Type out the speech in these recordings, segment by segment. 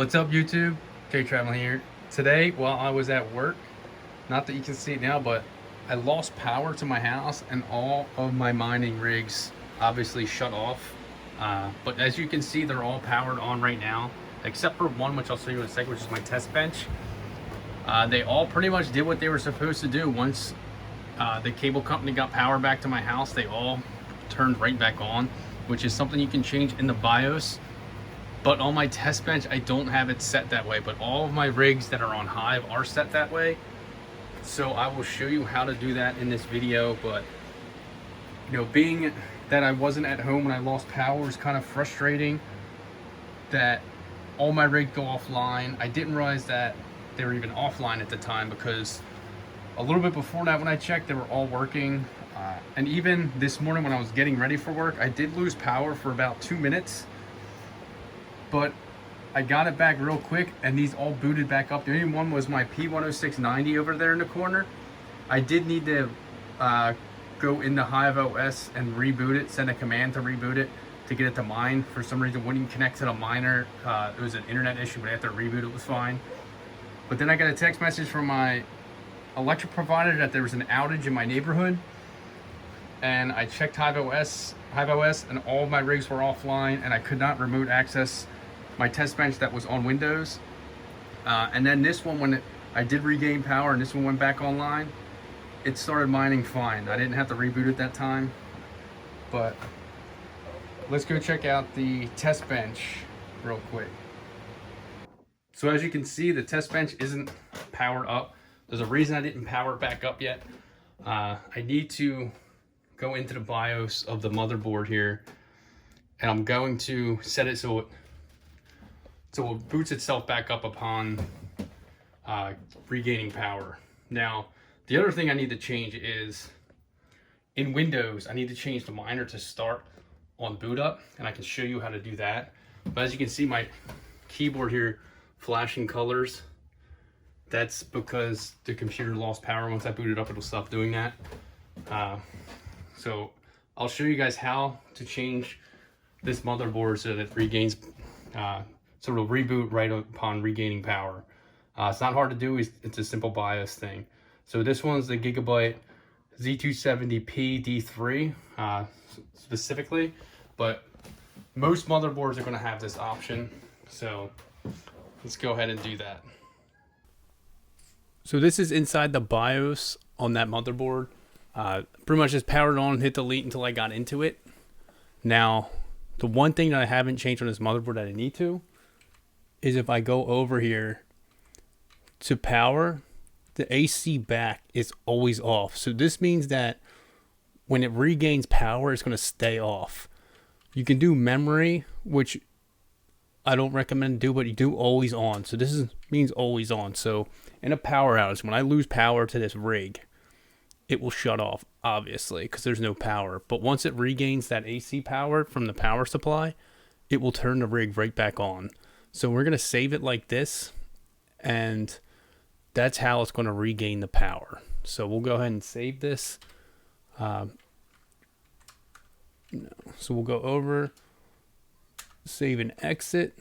What's up, YouTube? Jay Traveling here. Today, while I was at work, not that you can see it now, but I lost power to my house and all of my mining rigs obviously shut off. But as you can see, they're all powered on right now, except for one, which I'll show you in a second, which is my test bench. They all pretty much did what they were supposed to do. Once the cable company got power back to my house, they all turned right back on, which is something you can change in the BIOS. But on my test bench, I don't have it set that way, but all of my rigs that are on Hive are set that way. So I will show you how to do that in this video. But you know, being that I wasn't at home when I lost power was kind of frustrating, that all my rigs go offline. I didn't realize that they were even offline at the time, because a little bit before that when I checked, they were all working. And even this morning when I was getting ready for work, I did lose power for about 2 minutes. But I got it back real quick, and these all booted back up. The only one was my P10690 over there in the corner. I did need to go into HiveOS and reboot it, send a command to reboot it to get it to mine. For some reason, wouldn't connect to the miner. It was an internet issue, but after reboot, it was fine. But then I got a text message from my electric provider that there was an outage in my neighborhood. And I checked HiveOS, and all of my rigs were offline, and I could not remote access my test bench that was on Windows. And then this one, when I did regain power and this one went back online, it started mining fine. I didn't have to reboot it that time. But let's go check out the test bench real quick. So as you can see, the test bench isn't powered up. There's a reason I didn't power it back up yet. I need to go into the BIOS of the motherboard here, and I'm going to set it so it boots itself back up upon regaining power. Now, the other thing I need to change is in Windows, I need to change the miner to start on boot up, and I can show you how to do that. But as you can see, my keyboard here flashing colors. That's because the computer lost power. Once I boot it up, it'll stop doing that. So I'll show you guys how to change this motherboard so that it regains, so it'll reboot right upon regaining power. It's not hard to do. It's a simple BIOS thing. So this one's the Gigabyte Z270P D3 specifically, but most motherboards are going to have this option. So let's go ahead and do that. So this is inside the BIOS on that motherboard. Pretty much just powered on, hit delete until I got into it. Now, the one thing that I haven't changed on this motherboard that I need to is if I go over here to power, the AC back is always off. So this means that when it regains power, it's going to stay off. You can do memory, which I don't recommend do, but you do always on. So this means always on. So in a power outage, when I lose power to this rig, it will shut off, obviously, because there's no power. But once it regains that AC power from the power supply, it will turn the rig right back on. So we're going to save it like this, and that's how it's going to regain the power. So we'll go ahead and save this. So we'll go over, save and exit.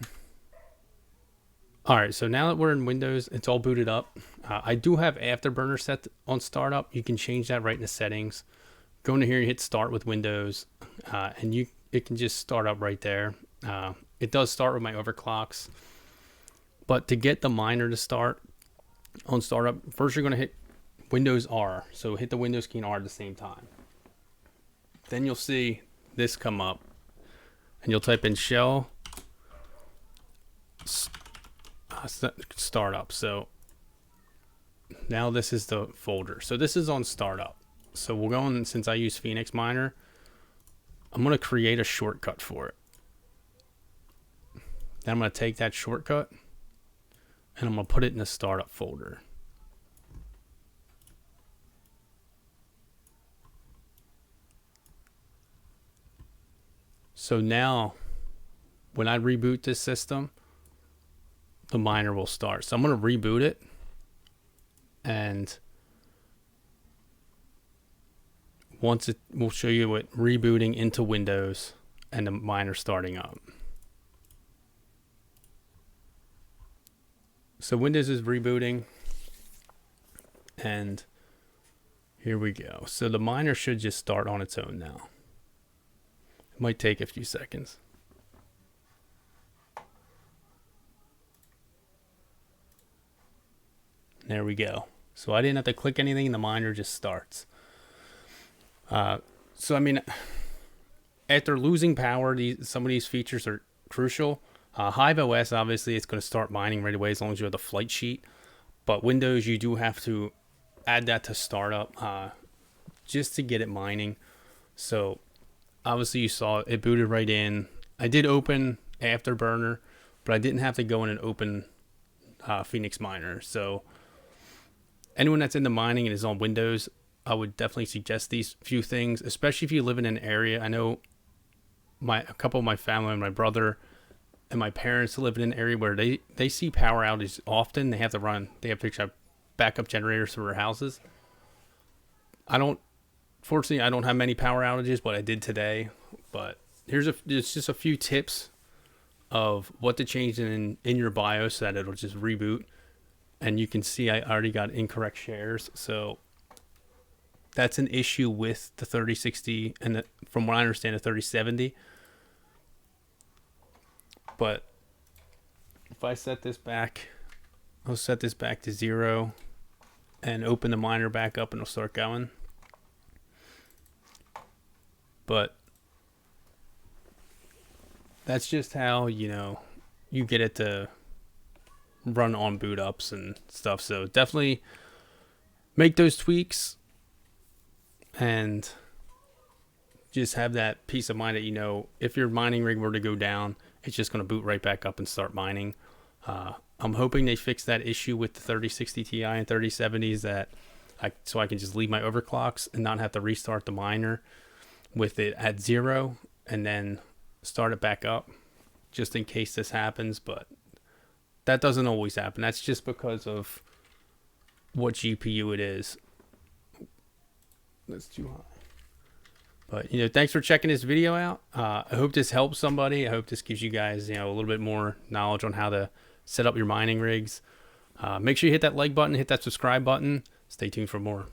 All right, so now that we're in Windows, it's all booted up. I do have Afterburner set on startup. You can change that right in the settings. Go into here and hit start with Windows, and it can just start up right there. It does start with my overclocks. But to get the miner to start on startup, first you're going to hit Windows R. So hit the Windows key and R at the same time. Then you'll see this come up, and you'll type in shell startup. So now this is the folder. So this is on startup. So we'll go in, since I use Phoenix Miner, I'm going to create a shortcut for it. Then I'm going to take that shortcut and I'm going to put it in the startup folder. So now when I reboot this system, the miner will start. So I'm going to reboot it, and once it will show you it rebooting into Windows and the miner starting up. So Windows is rebooting, and here we go. So the miner should just start on its own now. It might take a few seconds. There we go. So I didn't have to click anything, the miner just starts. So I mean, after losing power, some of these features are crucial. HiveOS, obviously, it's going to start mining right away as long as you have the flight sheet. But Windows, you do have to add that to startup just to get it mining. So obviously you saw it booted right in. I did open Afterburner, but I didn't have to go in and open Phoenix Miner. So anyone that's into mining and is on Windows, I would definitely suggest these few things, especially if you live in an area. I know a couple of my family and my brother and my parents live in an area where they see power outages often. They have to have backup generators for their houses. Fortunately, I don't have many power outages, but I did today. But it's just a few tips of what to change in your BIOS so that it'll just reboot. And you can see I already got incorrect shares. So that's an issue with the 3060 and from what I understand, the 3070. But if I set this back, I'll set this back to 0 and open the miner back up and it'll start going. But that's just how, you get it to run on boot ups and stuff. So definitely make those tweaks and just have that peace of mind that, if your mining rig were to go down, it's just going to boot right back up and start mining. I'm hoping they fix that issue with the 3060 Ti and 3070s so I can just leave my overclocks and not have to restart the miner with it at 0 and then start it back up just in case this happens. But that doesn't always happen. That's just because of what GPU it is. That's too high. But, thanks for checking this video out. I hope this helps somebody. I hope this gives you guys, a little bit more knowledge on how to set up your mining rigs. Make sure you hit that like button, hit that subscribe button. Stay tuned for more.